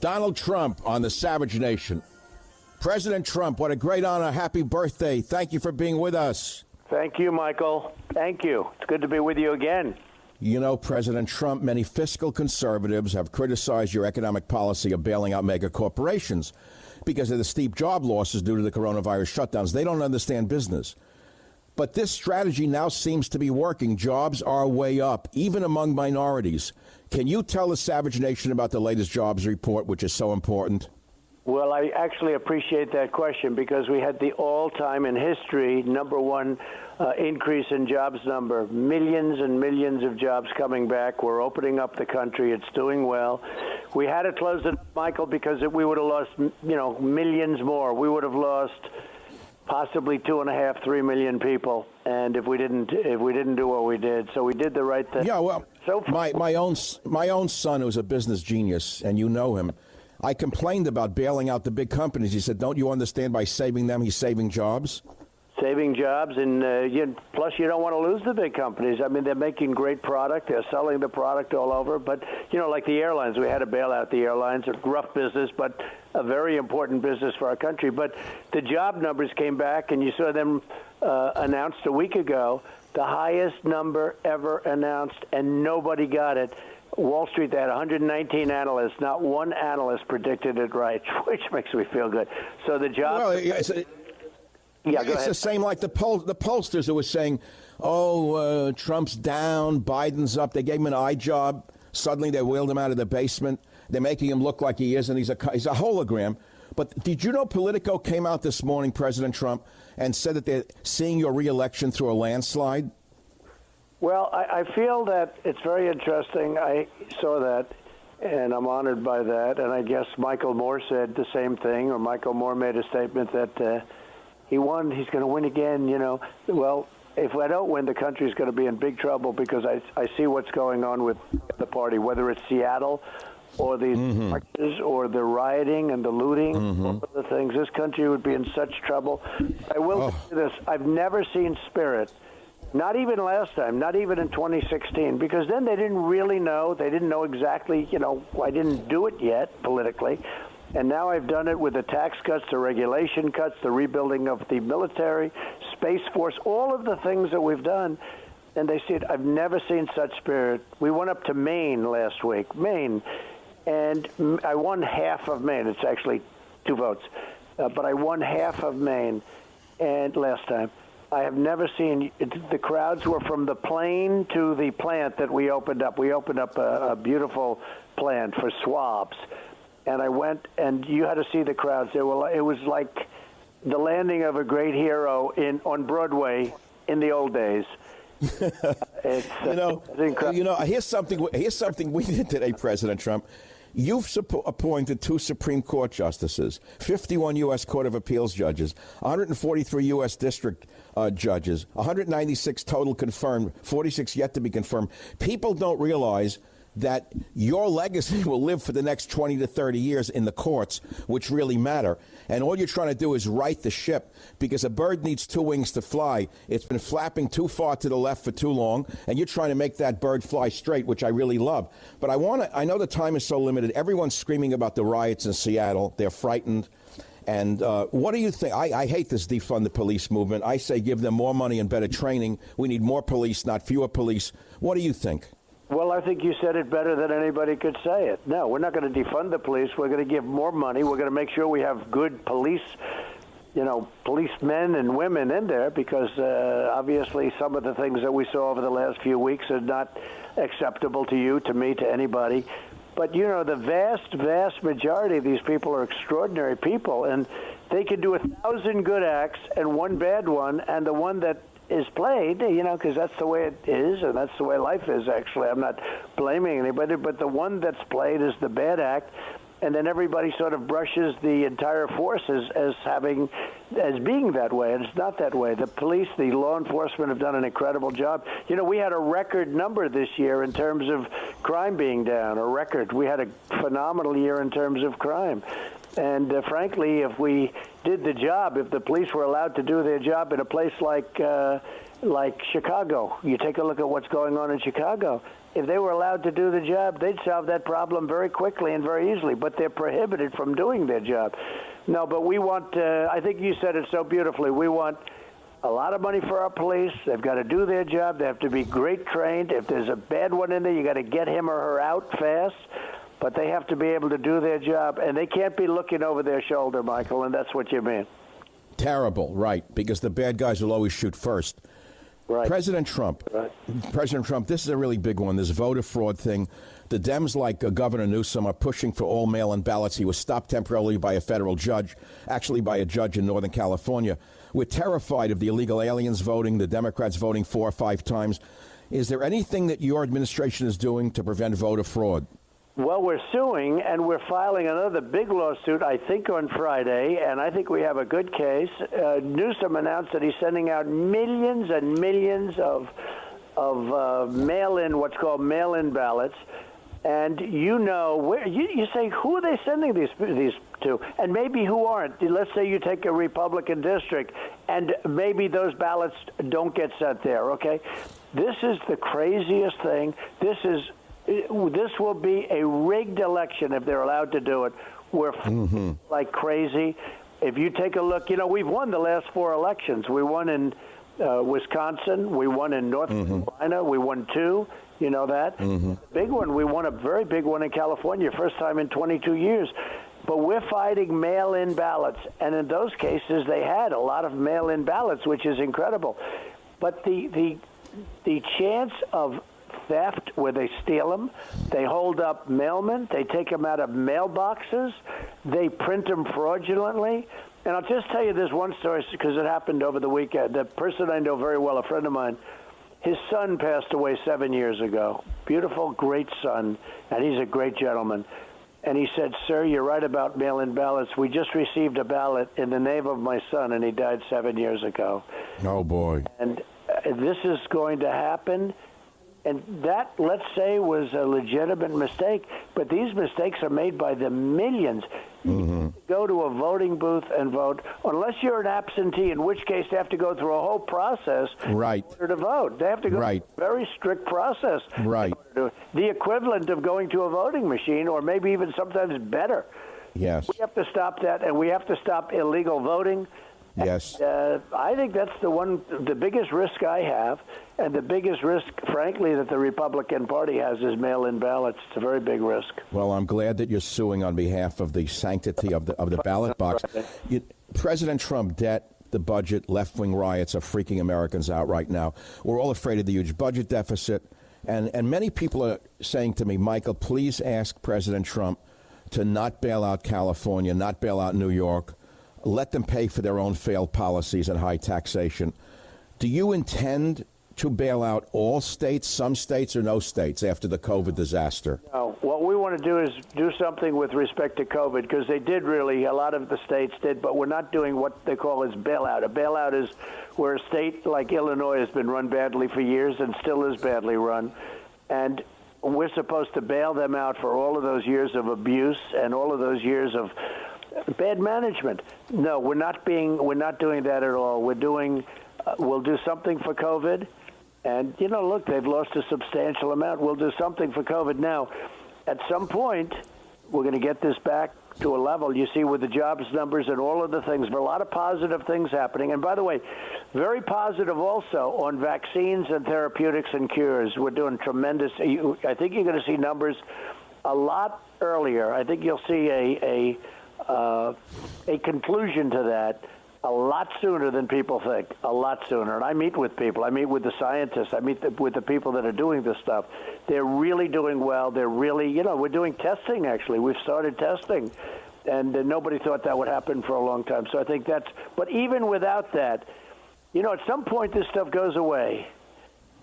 Donald Trump on the Savage Nation. President Trump, what a great honor. Happy birthday. Thank you for being with us. Thank you, Michael. Thank you. It's good to be with you again. You know, President Trump, many fiscal conservatives have criticized your economic policy of bailing out mega corporations because of the steep job losses due to the coronavirus shutdowns. They don't understand business. But this strategy now seems to be working. Jobs are way up, even among minorities. Can you tell the Savage Nation about the latest jobs report, which is so important? Well, I actually appreciate that question because we had the all-time in history #1 increase in jobs number. Millions and millions of jobs coming back. We're opening up the country. It's doing well. We had to close it, Michael, because we would have lost, millions more. We would have lost possibly 2.5, 3 million people, and if we didn't do what we did, so we did the right thing. Yeah, well, my own son, who's a business genius, and you know him, I complained about bailing out the big companies. He said, "Don't you understand? By saving them, he's saving jobs." Saving jobs, and plus you don't want to lose the big companies. I mean, they're making great product. They're selling the product all over. But, like the airlines, we had to bail out the airlines. A rough business, but a very important business for our country. But the job numbers came back, and you saw them announced a week ago, the highest number ever announced, and nobody got it. Wall Street, they had 119 analysts. Not one analyst predicted it right, which makes me feel good. So the job... Well, it's the same like the pollsters who were saying, Trump's down, Biden's up. They gave him an eye job. Suddenly they wheeled him out of the basement. They're making him look like he is, and he's a hologram. But did you know Politico came out this morning, President Trump, and said that they're seeing your reelection through a landslide? Well, I feel that it's very interesting. I saw that, and I'm honored by that. And I guess Michael Moore said the same thing, or Michael Moore made a statement that he won, he's going to win again, Well, if I don't win, the country's going to be in big trouble because I see what's going on with the party, whether it's Seattle or these marches or the rioting and the looting, all of the things. This country would be in such trouble. I will say this. I've never seen spirit. Not even last time, not even in 2016, because then they didn't really know. They didn't know exactly, I didn't do it yet politically. And now I've done it with the tax cuts, the regulation cuts, the rebuilding of the military, Space Force, all of the things that we've done. And they said, I've never seen such spirit. We went up to Maine last week, Maine, and I won half of Maine. It's actually 2 votes. But I won half of Maine and last time. I have never seen the crowds were from the plane to the plant that we opened up. We opened up a beautiful plant for swabs, and I went, and you had to see the crowds. It was like the landing of a great hero on Broadway in the old days. It's incredible. Here's something we did today, President Trump. You've appointed 2 Supreme Court justices, 51 U.S. Court of Appeals judges, 143 U.S. District judges, 196 total confirmed, 46 yet to be confirmed. People don't realize that your legacy will live for the next 20 to 30 years in the courts, which really matter. And all you're trying to do is right the ship, because a bird needs 2 wings to fly. It's been flapping too far to the left for too long, and you're trying to make that bird fly straight, which I really love. But I know the time is so limited. Everyone's screaming about the riots in Seattle. They're frightened. And what do you think? I hate this defund the police movement. I say give them more money and better training. We need more police, not fewer police. What do you think? Well, I think you said it better than anybody could say it. No, we're not going to defund the police. We're going to give more money. We're going to make sure we have good policemen and women in there, because obviously some of the things that we saw over the last few weeks are not acceptable to you, to me, to anybody. But, the vast, vast majority of these people are extraordinary people, and they can do 1,000 good acts and 1 bad one, and the one that is played, because that's the way it is, and that's the way life is, actually. I'm not blaming anybody, but the one that's played is the bad act, and then everybody sort of brushes the entire force as being that way, and it's not that way. The police, the law enforcement have done an incredible job. We had a record number this year in terms of crime being down, a record. We had a phenomenal year in terms of crime. And frankly, if we did the job, if the police were allowed to do their job in a place like like Chicago. You take a look at what's going on in Chicago. If they were allowed to do the job, they'd solve that problem very quickly and very easily, but they're prohibited from doing their job. No, but we want, I think you said it so beautifully, we want a lot of money for our police. They've got to do their job. They have to be great trained. If there's a bad one in there, you got to get him or her out fast. But they have to be able to do their job, and they can't be looking over their shoulder, Michael, and that's what you mean. Terrible, right, because the bad guys will always shoot first. Right. President Trump, this is a really big one, this voter fraud thing. The Dems, like Governor Newsom, are pushing for all mail-in ballots. He was stopped temporarily by a federal judge, actually by a judge in Northern California. We're terrified of the illegal aliens voting, the Democrats voting 4 or 5 times. Is there anything that your administration is doing to prevent voter fraud? Well, we're suing, and we're filing another big lawsuit, I think, on Friday, and I think we have a good case. Newsom announced that he's sending out millions and millions of mail-in, what's called mail-in ballots. And you say, who are they sending these to? And maybe who aren't. Let's say you take a Republican district, and maybe those ballots don't get sent there, okay? This is the craziest thing. This will be a rigged election if they're allowed to do it. We're like crazy. If you take a look, we've won the last 4 elections. We won in Wisconsin. We won in North Carolina. We won 2. You know that? Big one. We won a very big one in California, first time in 22 years. But we're fighting mail-in ballots. And in those cases, they had a lot of mail-in ballots, which is incredible. But the chance of theft, where they steal them, they hold up mailmen, they take them out of mailboxes, they print them fraudulently. And I'll just tell you this one story because it happened over the weekend. The person I know very well, a friend of mine, his son passed away 7 years ago. Beautiful, great son, and he's a great gentleman. And he said, "Sir, you're right about mail-in ballots. We just received a ballot in the name of my son, and he died 7 years ago." Oh, boy. And this is going to happen. And that, let's say, was a legitimate mistake. But these mistakes are made by the millions. You go to a voting booth and vote, unless you're an absentee, in which case they have to go through a whole process right. in order to vote. They have to go through a very strict process. Right. The equivalent of going to a voting machine, or maybe even sometimes better. Yes. We have to stop that, and we have to stop illegal voting. Yes. I think that's the biggest risk I have, and the biggest risk, frankly, that the Republican Party has is mail-in ballots. It's a very big risk. Well, I'm glad that you're suing on behalf of the sanctity of the ballot box. President Trump, debt, the budget, left-wing riots are freaking Americans out right now. We're all afraid of the huge budget deficit, and many people are saying to me, Michael, please ask President Trump to not bail out California, not bail out New York. Let them pay for their own failed policies and high taxation. Do you intend to bail out all states, some states, or no states after the COVID disaster? No. What we want to do is do something with respect to COVID, because they did really, a lot of the states did, but we're not doing what they call as bailout. A bailout is where a state like Illinois has been run badly for years and still is badly run. And we're supposed to bail them out for all of those years of abuse and all of those years of bad management. No, we're not doing that at all. We'll do something for COVID. And, look, they've lost a substantial amount. We'll do something for COVID. Now, at some point, we're going to get this back to a level, you see, with the jobs numbers and all of the things. There are a lot of positive things happening. And by the way, very positive also on vaccines and therapeutics and cures. We're doing tremendous. I think you're going to see numbers a lot earlier. I think you'll see a conclusion to that a lot sooner than people think, a lot sooner. And I meet with people. I meet with the scientists. I meet with the people that are doing this stuff. They're really doing well. They're really, we're doing testing, actually. We've started testing. And nobody thought that would happen for a long time. So I think but even without that, at some point this stuff goes away.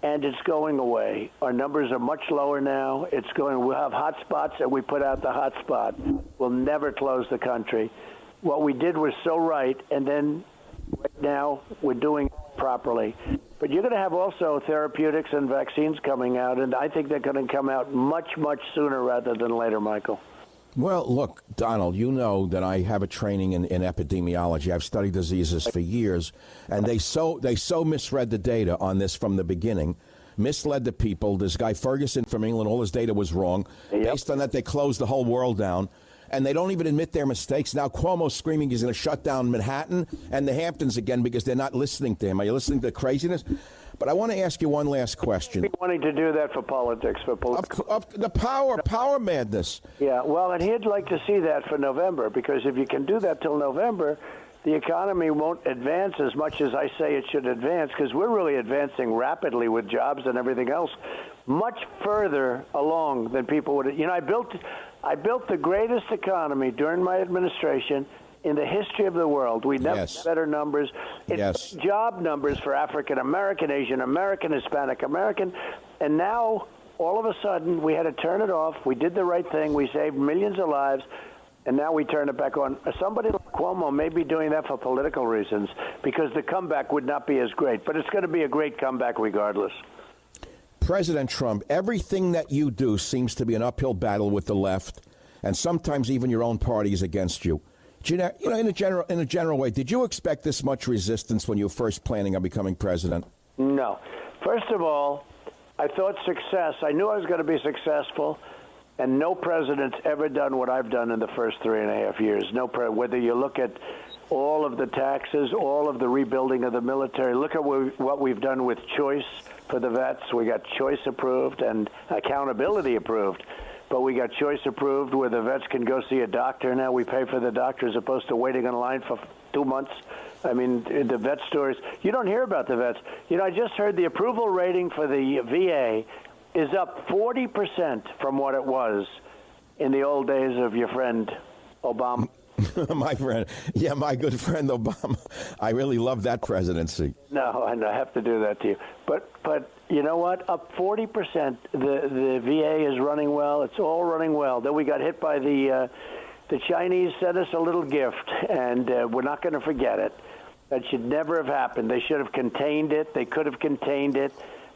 And it's going away. Our numbers are much lower now. We'll have hot spots, and we put out the hot spot. We'll never close the country. What we did was so right, and then right now we're doing it properly. But you're going to have also therapeutics and vaccines coming out, and I think they're going to come out much, much sooner rather than later, Michael. Well, look, Donald, you know that I have a training in epidemiology. I've studied diseases for years, and they so misread the data on this from the beginning, misled the people. This guy Ferguson from England, all his data was wrong. Yep. Based on that, they closed the whole world down, and they don't even admit their mistakes. Now Cuomo's screaming he's going to shut down Manhattan and the Hamptons again because they're not listening to him. Are you listening to the craziness? But I want to ask you one last question. Wanting to do that for politics, Of the power madness. Yeah, well, and he'd like to see that for November, because if you can do that till November, the economy won't advance as much as I say it should advance, because we're really advancing rapidly with jobs and everything else, much further along than people would. You know, I built the greatest economy during my administration in the history of the world. We never had better numbers. It's job numbers for African American, Asian American, Hispanic American, and now all of a sudden we had to turn it off. We did the right thing. We saved millions of lives, and now we turn it back on. Somebody like Cuomo may be doing that for political reasons, because the comeback would not be as great, but it's going to be a great comeback regardless. President Trump, everything that you do seems to be an uphill battle with the left, and sometimes even your own party is against you. You know, in a general way, did you expect this much resistance when you were first planning on becoming president? No. First of all, I thought success. I knew I was going to be successful, and no president's ever done what I've done in the first 3.5 years. Whether you look at all of the taxes, all of the rebuilding of the military, look at what we've done with choice for the vets. We got choice approved and accountability approved. But we got choice approved where the vets can go see a doctor now. We pay for the doctor as opposed to waiting in line for 2 months. I mean, the vet stores, you don't hear about the vets. You know, I just heard the approval rating for the VA is up 40% from what it was in the old days of your friend Obama. My good friend Obama. I really love that presidency. No, and I have to do that to you. But you know what? Up 40%. The VA is running well. It's all running well. Then we got hit by the Chinese sent us a little gift, and we're not going to forget it. That should never have happened. They should have contained it. They could have contained it.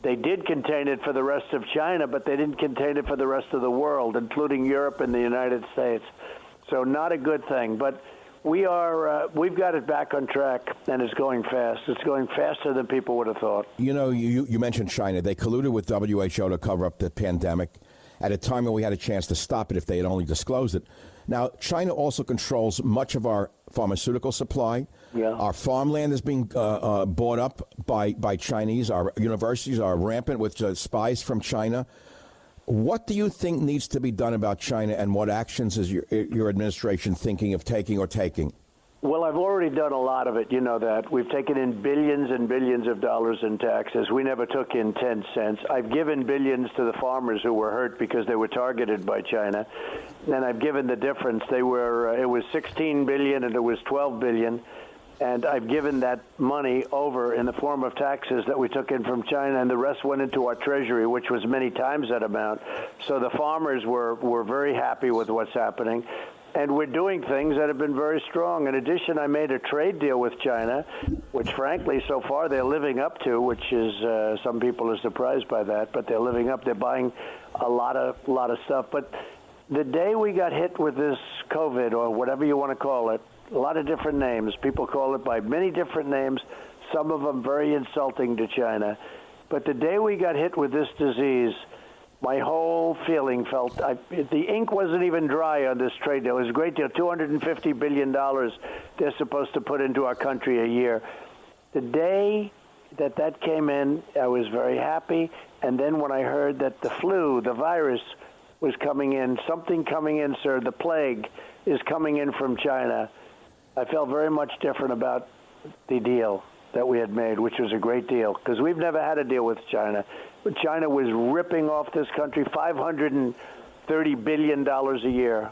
They did contain it for the rest of China, but they didn't contain it for the rest of the world, including Europe and the United States. So not a good thing. But we've got it back on track, and it's going fast. It's going faster than people would have thought. You know, you mentioned China. They colluded with WHO to cover up the pandemic at a time when we had a chance to stop it if they had only disclosed it. Now, China also controls much of our pharmaceutical supply. Yeah. Our farmland is being bought up by Chinese. Our universities are rampant with spies from China. What do you think needs to be done about China, and what actions is your administration thinking of taking or taking? Well, I've already done a lot of it. You know that. We've taken in billions and billions of dollars in taxes. We never took in 10 cents. I've given billions to the farmers who were hurt because they were targeted by China. And I've given the difference. It was 16 billion and it was 12 billion. And I've given that money over in the form of taxes that we took in from China, and the rest went into our treasury, which was many times that amount. So the farmers were very happy with what's happening. And we're doing things that have been very strong. In addition, I made a trade deal with China, which, frankly, so far they're living up to, which is some people are surprised by that, but they're living up. They're buying a lot of stuff. But the day we got hit with this COVID, or whatever you want to call it, a lot of different names. People call it by many different names, some of them very insulting to China. But the day we got hit with this disease, my whole feeling felt the ink wasn't even dry on this trade deal. It was a great deal, $250 billion they're supposed to put into our country a year. The day that came in, I was very happy. And then when I heard that the flu, the virus, was coming in, something coming in, sir, the plague is coming in from China, I felt very much different about the deal that we had made, which was a great deal, because we've never had a deal with China. But China was ripping off this country $530 billion a year.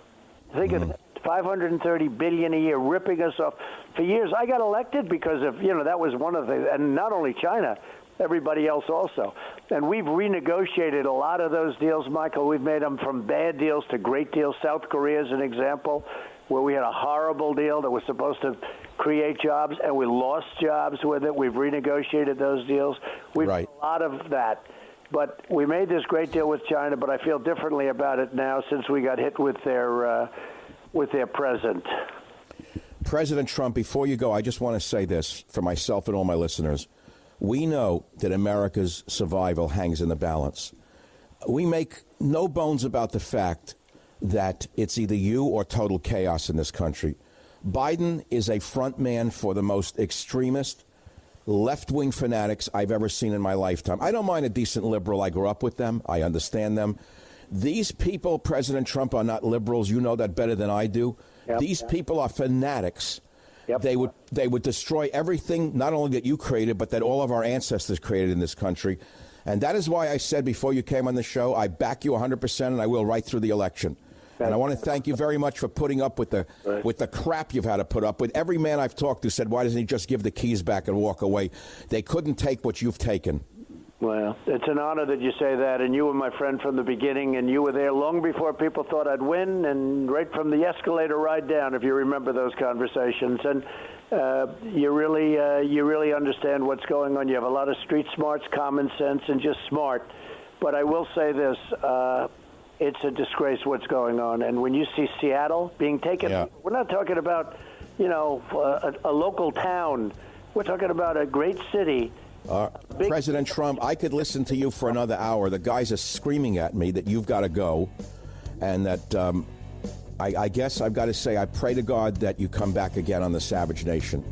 Think of it, $530 billion a year, ripping us off for years. I got elected because of, that was one of the, and not only China, everybody else also. And we've renegotiated a lot of those deals, Michael. We've made them from bad deals to great deals. South Korea is an example, where we had a horrible deal that was supposed to create jobs, and we lost jobs with it. We've renegotiated those deals. We've done a lot of that. But we made this great deal with China, but I feel differently about it now since we got hit with their present. President Trump, before you go, I just want to say this for myself and all my listeners. We know that America's survival hangs in the balance. We make no bones about the fact that it's either you or total chaos in this country. Biden is a front man for the most extremist, left-wing fanatics I've ever seen in my lifetime. I don't mind a decent liberal. I grew up with them. I understand them. These people, President Trump, are not liberals. You know that better than I do. Yep. These people are fanatics. Yep. They would destroy everything, not only that you created, but that all of our ancestors created in this country. And that is why I said before you came on the show, I back you 100%, and I will right through the election. And I want to thank you very much for putting up with the crap you've had to put up with. Every man I've talked to said, why doesn't he just give the keys back and walk away? They couldn't take what you've taken. Well, it's an honor that you say that, and you were my friend from the beginning, and you were there long before people thought I'd win, and right from the escalator ride down, if you remember those conversations. And you really understand what's going on. You have a lot of street smarts, common sense, and just smart. But I will say this. It's a disgrace what's going on. And when you see Seattle being taken, we're not talking about, a local town. We're talking about a great city. President Trump, I could listen to you for another hour. The guys are screaming at me that you've got to go. And that I guess I've got to say, I pray to God that you come back again on the Savage Nation.